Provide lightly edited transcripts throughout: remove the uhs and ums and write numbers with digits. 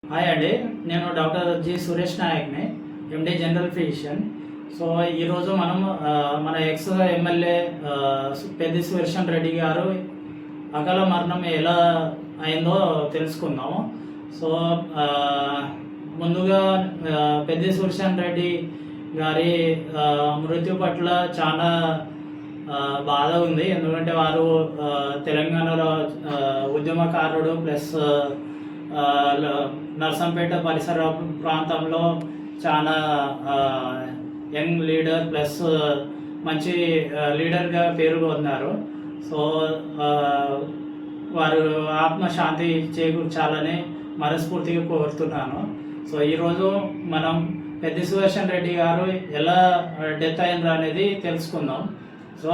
Hi అండి, నేను doctor G Suresh నాయక్ని, ఎండి జనరల్ ఫిజిషియన్. సో ఈరోజు మనం మన ఎక్స్ ఎమ్మెల్యే పెద్ది సుదర్శన్ రెడ్డి గారు అకాల మరణం ఎలా అయిందో తెలుసుకుందాము. సో ముందుగా పెద్ది సుదర్శన్ రెడ్డి గారి మృత్యు పట్ల చాలా బాధ ఉంది. ఎందుకంటే వారు తెలంగాణలో ఉద్యమకారుడు ప్లస్ నర్సంపేట పరిసర ప్రాంతంలో చాలా యంగ్ లీడర్ ప్లస్ మంచి లీడర్గా పేరు పొందారు. సో వారు ఆత్మశాంతి చేకూర్చాలని మనస్ఫూర్తిగా కోరుతున్నాను. సో ఈరోజు మనం పెద్ది సుదర్శన్ రెడ్డి గారు ఎలా డెత్ అయినరు అనేది తెలుసుకుందాం. So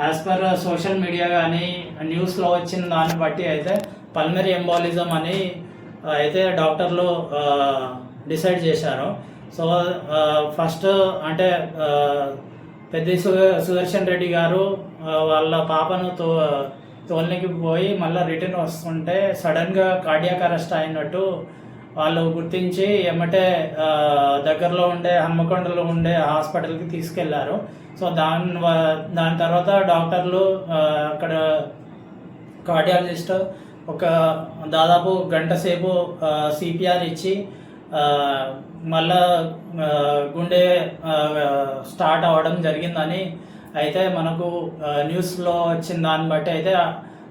as per social media కానీ న్యూస్లో వచ్చిన దాన్ని బట్టి అయితే పల్మరీ ఎంబాలిజం అని అయితే డాక్టర్లు డిసైడ్ చేశారు. సో ఫస్ట్ అంటే పెద్ది సుదర్శన్ రెడ్డి గారు వాళ్ళ పాపను తోలనికి పోయి మళ్ళీ రిటర్న్ వస్తుంటే సడన్గా కార్డియాక్ అరెస్ట్ అయినట్టు వాళ్ళు గుర్తించి ఎమ్మటే దగ్గరలో ఉండే హన్మకొండలో ఉండే హాస్పిటల్కి తీసుకెళ్లారు. సో దాని తర్వాత డాక్టర్లు అక్కడ కార్డియాలజిస్ట్ ఒక దాదాపు గంట సేపు సిపిఆర్ ఇచ్చి మళ్ళా గుండె స్టార్ట్ అవ్వడం జరిగిందని అయితే మనకు న్యూస్లో వచ్చిన దాన్ని బట్టి అయితే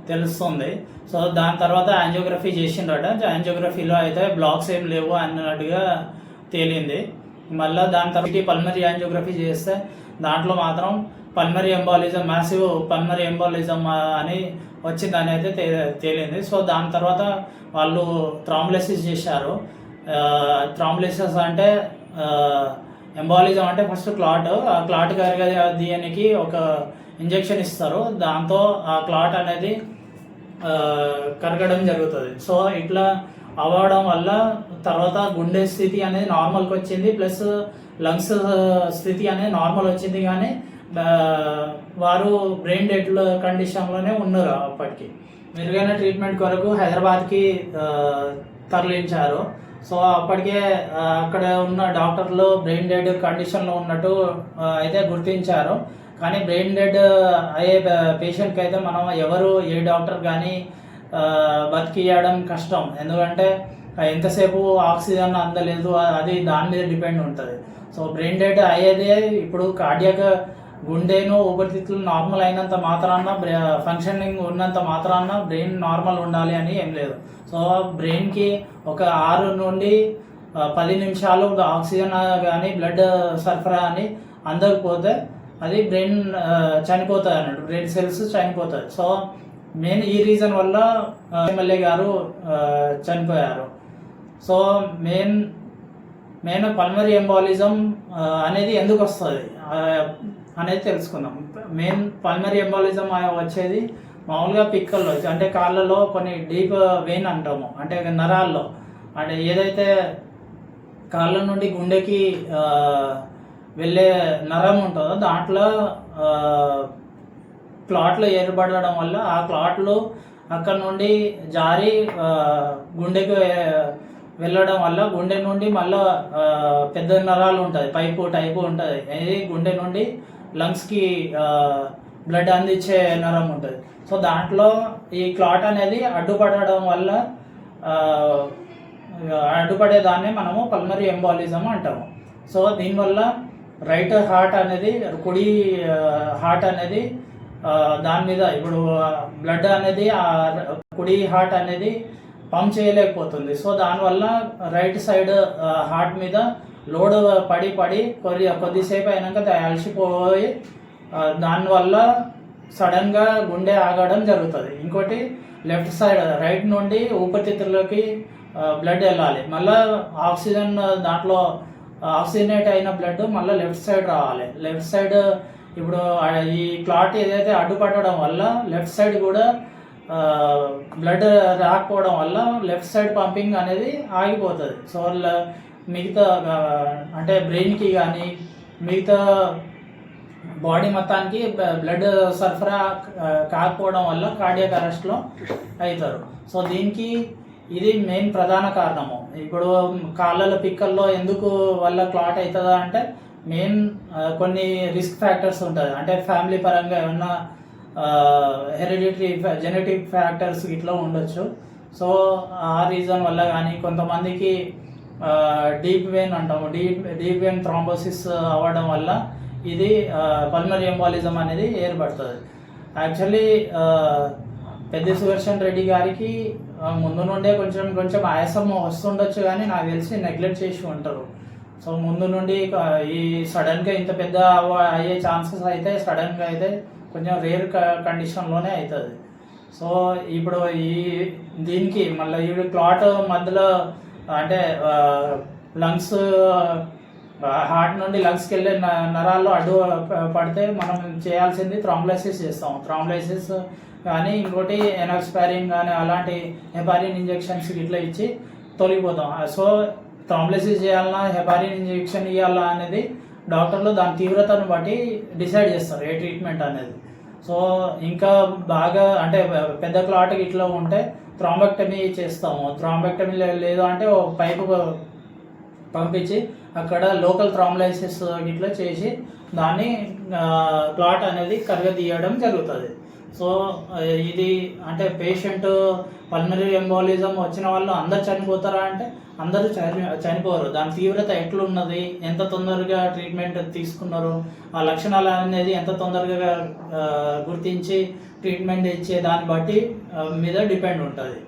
తెలుస్తుంది. సో దాని తర్వాత యాంజియోగ్రఫీ చేసిండ్రట. యాంజియోగ్రఫీలో అయితే బ్లాక్స్ ఏం లేవు అన్నట్టుగా తేలింది. మళ్ళీ దాని తర్వాత పల్మరీ యాంజియోగ్రఫీ చేస్తే దాంట్లో మాత్రం pulmonary embolism, massive pulmonary embolism అని వచ్చిందని అయితే తేలింది. సో దాని తర్వాత వాళ్ళు థ్రాంబోలైసిస్ చేశారు. థ్రాంబోలైసిస్ అంటే ఎంబాలిజం అంటే ఫస్ట్ క్లాట్, ఆ క్లాట్ కరగదీయడానికి ఒక ఇంజెక్షన్ ఇస్తారు. దాంతో ఆ క్లాట్ అనేది కరగడం జరుగుతుంది. సో ఇట్లా అవ్వడం వల్ల తర్వాత గుండె స్థితి అనేది నార్మల్కి వచ్చింది, ప్లస్ లంగ్స్ స్థితి అనేది నార్మల్ వచ్చింది. కానీ వారు బ్రెయిన్ డెడ్ కండిషన్లోనే ఉన్నారు. అప్పటికి మెరుగైన ట్రీట్మెంట్ కొరకు హైదరాబాద్కి తరలించారు. సో అప్పటికే అక్కడ ఉన్న డాక్టర్లు బ్రెయిన్ డెడ్ కండిషన్లో ఉన్నట్టు అయితే గుర్తించారు. కానీ బ్రెయిన్ డెడ్ అయ్యే పేషెంట్కి అయితే మనం ఎవరు ఏ డాక్టర్ కానీ బతికియడం కష్టం. ఎందుకంటే ఎంతసేపు ఆక్సిజన్ అందలేదు, అది దాని మీద డిపెండ్ ఉంటుంది. సో బ్రెయిన్ డెడ్ అయ్యేది ఇప్పుడు కార్డియాక్ గుండెను ఊపిరితిత్తులు నార్మల్ అయినంత మాత్రాన ఫంక్షనింగ్ ఉన్నంత మాత్రాన బ్రెయిన్ నార్మల్ ఉండాలి అని ఏం లేదు. సో బ్రెయిన్కి ఒక 6 నుండి 10 నిమిషాలు ఆక్సిజన్ కానీ బ్లడ్ సరఫరా అని అందకపోతే అది బ్రెయిన్ చనిపోతుంది అన్నట్టు, బ్రెయిన్ సెల్స్ చనిపోతుంది. సో మెయిన్ ఈ రీజన్ వల్ల ఎమ్మెల్యే గారు చనిపోయారు. సో మెయిన్ పల్మరీ ఎంబాలిజం అనేది ఎందుకు వస్తుంది అనేది తెలుసుకుందాం. మెయిన్ పల్మరీ ఎంబాలిజం వచ్చేది మామూలుగా పిక్కల్లో, అంటే కాళ్ళలో కొన్ని డీప్ వెయిన్ అంటాము, అంటే నరాల్లో, అంటే ఏదైతే కాళ్ళ నుండి గుండెకి వెళ్ళే నరం ఉంటుందో దాంట్లో క్లాట్లు ఏర్పడడం వల్ల ఆ క్లాట్లు అక్కడ నుండి జారి గుండెకి వెళ్ళడం వల్ల గుండె నుండి మళ్ళీ పెద్ద నరాలు ఉంటుంది, పైపు టైపు ఉంటుంది. ఇది గుండె నుండి లంగ్స్కి బ్లడ్ అందించే నరం ఉంటుంది. సో దాంట్లో ఈ క్లాట్ అనేది అడ్డుపడడం వల్ల అడ్డుపడేదాన్ని మనము పల్మరీ ఎంబాలిజం అంటాము. సో దీనివల్ల రైట్ హార్ట్ అనేది, కుడి హార్ట్ అనేది దాని మీద ఇప్పుడు బ్లడ్ అనేది కుడి హార్ట్ అనేది పంప్ చేయలేకపోతుంది. సో దానివల్ల రైట్ సైడ్ హార్ట్ మీద లోడ్ పడి కొద్దిసేపు అయినాక అలసిపోయి దానివల్ల సడన్గా గుండె ఆగడం జరుగుతుంది. ఇంకోటి లెఫ్ట్ సైడ్ రైట్ నుండి ఊపిరితిత్తుల్లోకి బ్లడ్ వెళ్ళాలి, మళ్ళీ ఆక్సిజన్ దాంట్లో ఆక్సిజనేట్ అయిన బ్లడ్ మళ్ళీ లెఫ్ట్ సైడ్ రావాలి. లెఫ్ట్ సైడ్ ఇప్పుడు ఈ క్లాట్ ఏదైతే అడ్డుపడడం వల్ల లెఫ్ట్ సైడ్ కూడా బ్లడ్ రాకపోవడం వల్ల లెఫ్ట్ సైడ్ పంపింగ్ అనేది ఆగిపోతుంది. సో మిగతా అంటే బ్రెయిన్కి కానీ మిగతా బాడీ మొత్తానికి బ్లడ్ సరఫరా కాకపోవడం వల్ల కార్డియాక్ అరెస్ట్లో అవుతారు. సో దీనికి ఇది మెయిన్ ప్రధాన కారణము. ఇప్పుడు కాళ్ళ పిక్కల్లో ఎందుకు వల్ల క్లాట్ అవుతుందా అంటే మెయిన్ కొన్ని రిస్క్ ఫ్యాక్టర్స్ ఉంటుంది. అంటే ఫ్యామిలీ పరంగా ఏమన్నా హెరిడిటరీ జెనెటిక్ ఫ్యాక్టర్స్ ఇట్లా ఉండొచ్చు. సో ఆ రీజన్ వల్ల కానీ కొంతమందికి డీప్ వెయిన్ అంటాము, డీప్ వెయిన్ థ్రాంబోసిస్ అవ్వడం వల్ల ఇది పల్మనరీ ఎంబాలిజం అనేది ఏర్పడుతుంది. యాక్చువల్లీ పెద్ద సుదర్శన్ రెడ్డి గారికి ముందు నుండే కొంచెం ఆయాసం వస్తుండొచ్చు, కానీ నాకు తెలిసి నెగ్లెక్ట్ చేసి ఉంటారు. సో ముందు నుండి ఈ సడన్గా ఇంత పెద్ద అయ్యే ఛాన్సెస్ అయితే సడన్గా అయితే కొంచెం రేర్ కండిషన్లోనే అవుతుంది. సో ఇప్పుడు దీనికి మళ్ళీ ఈ క్లాట్ మధ్యలో అంటే లంగ్స్ హార్ట్ నుండి లంగ్స్కి వెళ్ళే నరాల్లో అడ్డు పడితే మనం చేయాల్సింది థ్రాంబోలైసిస్ చేస్తాం. థ్రాంబోలైసిస్ కానీ ఇంకోటి ఎనాక్స్పారిన్ కానీ అలాంటి హెపారిన్ ఇంజెక్షన్స్ ఇట్లా ఇచ్చి తొలగిపోతాం. సో థ్రాంబోలైసిస్ చేయాలన్నా హెపారిన్ ఇంజెక్షన్ ఇవ్వాలా అనేది డాక్టర్లు దాని తీవ్రతను బట్టి డిసైడ్ చేస్తారు ఏ ట్రీట్మెంట్ అనేది. సో ఇంకా బాగా అంటే పెద్ద క్లాట్ ఇట్లా ఉంటే థ్రాంబెక్టమీ చేస్తాము. థ్రాంబెక్టమీ లేదు అంటే ఒక పైపు పంపించి అక్కడ లోకల్ థ్రాంబోలైసిస్ ఇట్లా చేసి దాన్ని క్లాట్ అనేది కరగదీయడం జరుగుతుంది. సో ఇది అంటే పేషెంట్ పల్మనరీ ఎంబాలిజం వచ్చిన వాళ్ళు అందరు చనిపోతారా అంటే అందరూ చనిపోరు. దాని తీవ్రత ఎట్లున్నది, ఎంత తొందరగా ట్రీట్మెంట్ తీసుకున్నారు, ఆ లక్షణాలు అనేది ఎంత తొందరగా గుర్తించి ట్రీట్మెంట్ ఇచ్చే దాన్ని బట్టి మీద డిపెండ్ ఉంటుంది.